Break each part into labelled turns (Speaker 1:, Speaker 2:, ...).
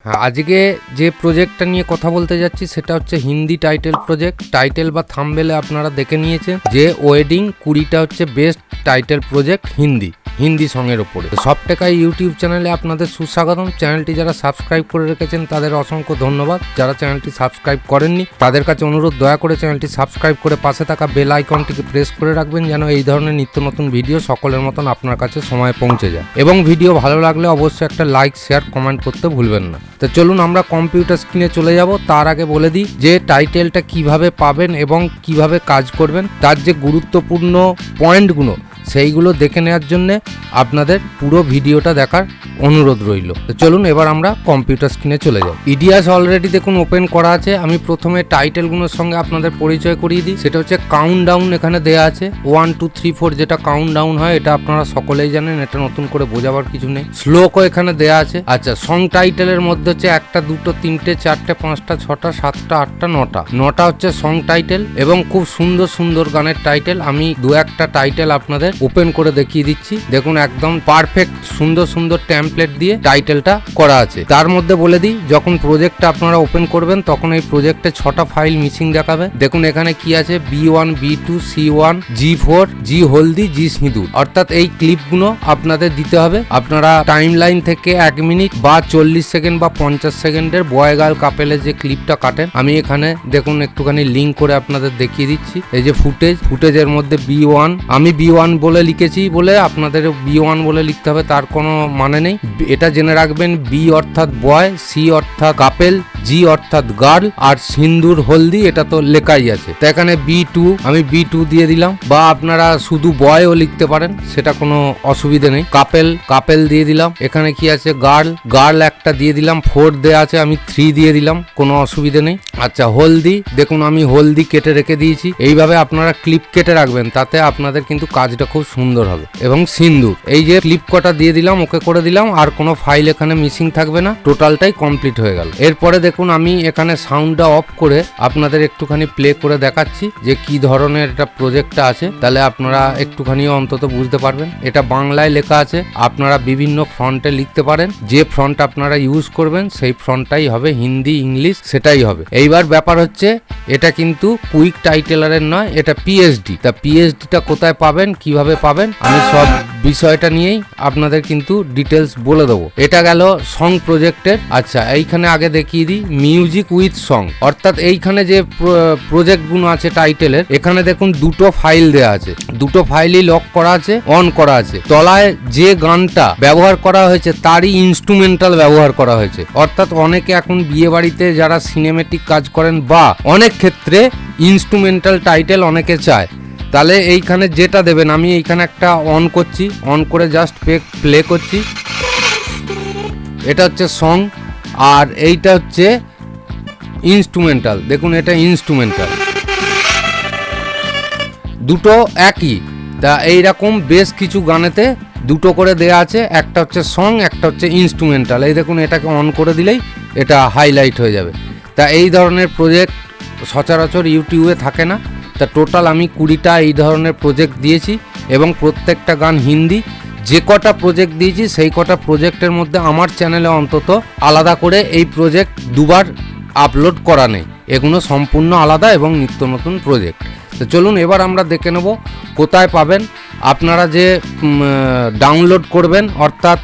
Speaker 1: হ্যাঁ, আজকে যে প্রজেক্টটা নিয়ে কথা বলতে যাচ্ছি সেটা হচ্ছে হিন্দি টাইটেল প্রজেক্ট। টাইটেল বা থাম্বনেলে আপনারা দেখে নিয়েছেন যে ওয়েডিং 20টা হচ্ছে বেস্ট টাইটেল প্রজেক্ট হিন্দি সঙের ওপরে। সবটেকাই ইউটিউব চ্যানেলে আপনাদের সুস্বাগতম। চ্যানেলটি যারা সাবস্ক্রাইব করে রেখেছেন তাদের অসংখ্য ধন্যবাদ। যারা চ্যানেলটি সাবস্ক্রাইব করেননি তাদের কাছে অনুরোধ, দয়া করে চ্যানেলটি সাবস্ক্রাইব করে পাশে থাকা বেল আইকনটিকে প্রেস করে রাখবেন যেন এই ধরনের নিত্য নতুন ভিডিও সকলের মতন আপনার কাছে সময় পৌঁছে যায়। এবং ভিডিও ভালো লাগলে অবশ্যই একটা লাইক, শেয়ার, কমেন্ট করতে ভুলবেন না। তো চলুন আমরা কম্পিউটার স্ক্রিনে চলে যাব। তার আগে বলে দিই যে টাইটেলটা কিভাবে পাবেন এবং কিভাবে কাজ করবেন, তার যে গুরুত্বপূর্ণ পয়েন্টগুলো সেইগুলো দেখে নেওয়ার জন্য আপনাদের পুরো ভিডিওটা দেখার অনুরোধ রইল। তো চলুন এবার আমরা কম্পিউটার স্ক্রিনে চলে যাই। ইডিয়াস অলরেডি দেখুন ওপেন করা আছে। আমি প্রথমে টাইটেলগুলোর সঙ্গে আপনাদের পরিচয় করিয়ে দিই। সেটা হচ্ছে কাউন্টডাউন এখানে দেওয়া আছে, 1 2 3 4 যেটা কাউন্টডাউন হয়, এটা আপনারা সকলেই জানেন, এটা নতুন করে বোঝাবার কিছু নেই। শ্লোকও এখানে দেওয়া আছে। আচ্ছা, সং টাইটেলের মধ্যে হচ্ছে 1টা 2টো 3টে 4টে 5টা 6টা 7টা 8টা 9টা হচ্ছে সং টাইটেল এবং খুব সুন্দর সুন্দর গানের টাইটেল। আমি দু একটা টাইটেল আপনাদের ওপেন করে দেখিয়ে দিচ্ছি। দেখুন একদম পারফেক্ট সুন্দর সুন্দর টেমপ্লেট দিয়ে টাইটেলটা করা আছে। তার মধ্যে বলে দিই, যখন প্রজেক্টটা আপনারা ওপেন করবেন তখন এই প্রজেক্টে 6টা ফাইল মিসিং দেখাবে। দেখুন এখানে কি আছে, B1 B2 C1 G4 G হলদি G সিঁদুর, অর্থাৎ এই ক্লিপগুলো আপনাদের দিতে হবে। আপনারা টাইম লাইন থেকে 1 মিনিট বা 40 সেকেন্ড বা 50 সেকেন্ডের বয় গার্ল কাপেলের যে ক্লিপটা কাটেন, আমি এখানে দেখুন একটুখানি লিঙ্ক করে আপনাদের দেখিয়ে দিচ্ছি। এই যে ফুটেজের মধ্যে B1, আমি B1 বলে লিখেছি বলে আপনাদের B1 বলে লিখতে হবে তার কোনো মানে নেই। এটা জেনে রাখবেন, বি অর্থাৎ বয়, সি অর্থাৎ কাপেল, জি অর্থাৎ গার্ল, আর সিন্দুর হলদি এটা তো লেখাই আছে। তো এখানে B2 আমি B2 দিয়ে দিলাম, বা আপনারা শুধু বয়ও লিখতে পারেন, সেটা কোনো অসুবিধা নেই। কাপেল দিয়ে দিলাম। এখানে কি আছে, গার্ল একটা দিয়ে দিলাম। 4 দেয়া আছে, আমি 3 দিয়ে দিলাম, কোনো অসুবিধা নেই। আচ্ছা, হলদি দেখুন আমি হলদি কেটে রেখে দিয়েছি। এইভাবে আপনারা ক্লিপ কেটে রাখবেন, তাতে আপনাদের কিন্তু কাজটা খুব সুন্দর হবে। এবং সিন্দুর, এই যে ক্লিপ কটা দিয়ে দিলাম, ওকে করে দিলাম, আর কোনো ফাইল এখানে মিসিং থাকবে না, টোটালটাই কমপ্লিট হয়ে গেল। এরপরে দেখুন আমি এখানে সাউন্ডটা অফ করে আপনাদের একটুখানি প্লে করে দেখাচ্ছি যে কি ধরনের এটা প্রজেক্টটা আছে, তাহলে আপনারা একটুখানি অন্তত বুঝতে পারবেন। এটা বাংলায় লেখা আছে, আপনারা বিভিন্ন ফন্টে লিখতে পারেন। যে ফন্ট আপনারা ইউজ করবেন সেই ফন্টটাই হবে, হিন্দি ইংলিশ সেটাই হবে। এইবার ব্যাপার হচ্ছে, এটা কিন্তু কুইক টাইটেলারের নয়, এটা পিএইচডি। তা পিএইচডিটা কোথায় পাবেন, কিভাবে পাবেন, আমি সব বিষয়টা নিয়েই আপনাদের কিন্তু ডিটেলস বলে দেবো। এটা গেল সং প্রজেক্টের। আচ্ছা, এইখানে আগে দেখিয়ে দিই মিউজিক উইথ সং, অর্থাৎ এইখানে যে প্রজেক্টগুলো আছে টাইটেলের, এখানে দেখুন দুটো ফাইল দেওয়া আছে, দুটো ফাইলই লক করা আছে, অন করা আছে। তলায় যে গানটা ব্যবহার করা হয়েছে তারই ইনস্ট্রুমেন্টাল ব্যবহার করা হয়েছে। অর্থাৎ অনেকে এখন বিয়ে বাড়িতে যারা সিনেমেটিক কাজ করেন বা অনেক ক্ষেত্রে ইনস্ট্রুমেন্টাল টাইটেল অনেকে চায়, তাহলে এইখানে যেটা দেবেন, আমি এইখানে একটা অন করছি, অন করে জাস্ট প্লে করছি। এটা হচ্ছে সং আর এইটা হচ্ছে ইনস্ট্রুমেন্টাল। দেখুন এটা ইনস্ট্রুমেন্টাল, দুটো একই। তা এইরকম বেশ কিছু গানেতে দুটো করে দেয়া আছে, একটা হচ্ছে সং, একটা হচ্ছে ইনস্ট্রুমেন্টাল। এই দেখুন এটাকে অন করে দিলেই এটা হাইলাইট হয়ে যাবে। তা এই ধরনের প্রজেক্ট সচরাচর ইউটিউবে থাকে না। তা টোটাল আমি 20টা এই ধরনের প্রজেক্ট দিয়েছি এবং প্রত্যেকটা গান হিন্দি। যে কটা প্রজেক্ট দিয়েছি সেই কটা প্রজেক্টের মধ্যে আমার চ্যানেলে অন্তত আলাদা করে এই প্রজেক্ট দুবার আপলোড করা নেই, এগুলো সম্পূর্ণ আলাদা এবং নিত্য নতুন প্রজেক্ট। তো চলুন এবার আমরা দেখে নেব কোথায় পাবেন। আপনারা যে ডাউনলোড করবেন, অর্থাৎ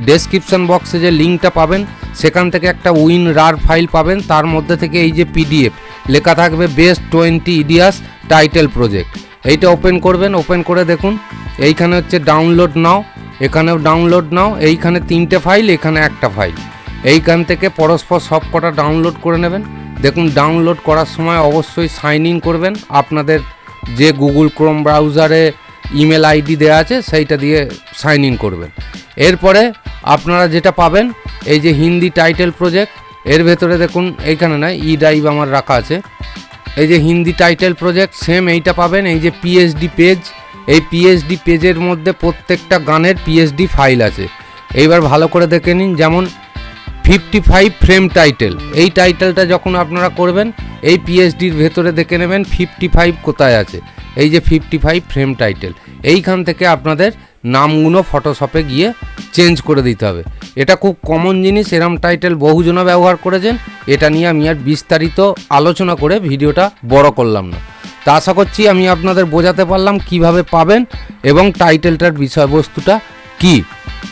Speaker 1: ডেসক্রিপশন বক্সে যে লিঙ্কটা পাবেন সেখান থেকে একটা WinRAR ফাইল পাবেন, তার মধ্যে থেকে এই যে PDF লেখা থাকবে বেস্ট 20 ইডিয়াস টাইটেল প্রজেক্ট, এইটা ওপেন করবেন। ওপেন করে দেখুন এইখানে হচ্ছে ডাউনলোড নাও, এখানেও ডাউনলোড নাও, এইখানে 3টে ফাইল, এখানে একটা ফাইল। এইখান থেকে পরস্পর সব কটা ডাউনলোড করে নেবেন। দেখুন ডাউনলোড করার সময় অবশ্যই সাইন ইন করবেন, আপনাদের যে গুগল ক্রোম ব্রাউজারে ইমেল আইডি দেওয়া আছে সেইটা দিয়ে সাইন ইন করবেন। এরপরে আপনারা যেটা পাবেন, এই যে হিন্দি টাইটেল প্রজেক্ট, এর ভেতরে দেখুন এইখানে না ই ড্রাইভ আমার রাখা আছে, এই যে হিন্দি টাইটেল প্রজেক্ট সেম এইটা পাবেন। এই যে পিএইচডি পেজ, এই পিএইচডি পেজের মধ্যে প্রত্যেকটা গানের পিএইচডি ফাইল আছে। এইবার ভালো করে দেখে নিন, যেমন 55 ফ্রেম টাইটেল, এই টাইটেলটা যখন আপনারা করবেন এই পিএইচডির ভেতরে দেখে নেবেন 55 কোথায় আছে। এই যে 55 ফ্রেম টাইটেল, এইখান থেকে আপনাদের নামগুলো ফটোশপে গিয়ে চেঞ্জ করে দিতে হবে। এটা খুব কমন জিনিস, এরম টাইটেল বহুজনা ব্যবহার করেছেন, এটা নিয়ে আমি আর বিস্তারিত আলোচনা করে ভিডিওটা বড় করলাম না। তা আশা করছি আমি আপনাদের বোঝাতে পারলাম কিভাবে পাবেন এবং টাইটেলটার বিষয়বস্তুটা কী।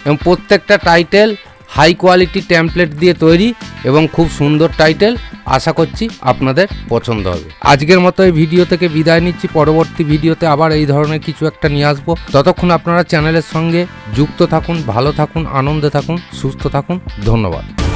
Speaker 1: এবং প্রত্যেকটা টাইটেল হাই কোয়ালিটি টেমপ্লেট দিয়ে তৈরি এবং খুব সুন্দর টাইটেল, আশা করছি আপনাদের পছন্দ হবে। আজকের মতো এই ভিডিও থেকে বিদায় নিচ্ছি, পরবর্তী ভিডিওতে আবার এই ধরনের কিছু একটা নিয়ে আসবো। ততক্ষণ আপনারা চ্যানেলের সঙ্গে যুক্ত থাকুন, ভালো থাকুন, আনন্দে থাকুন, সুস্থ থাকুন। ধন্যবাদ।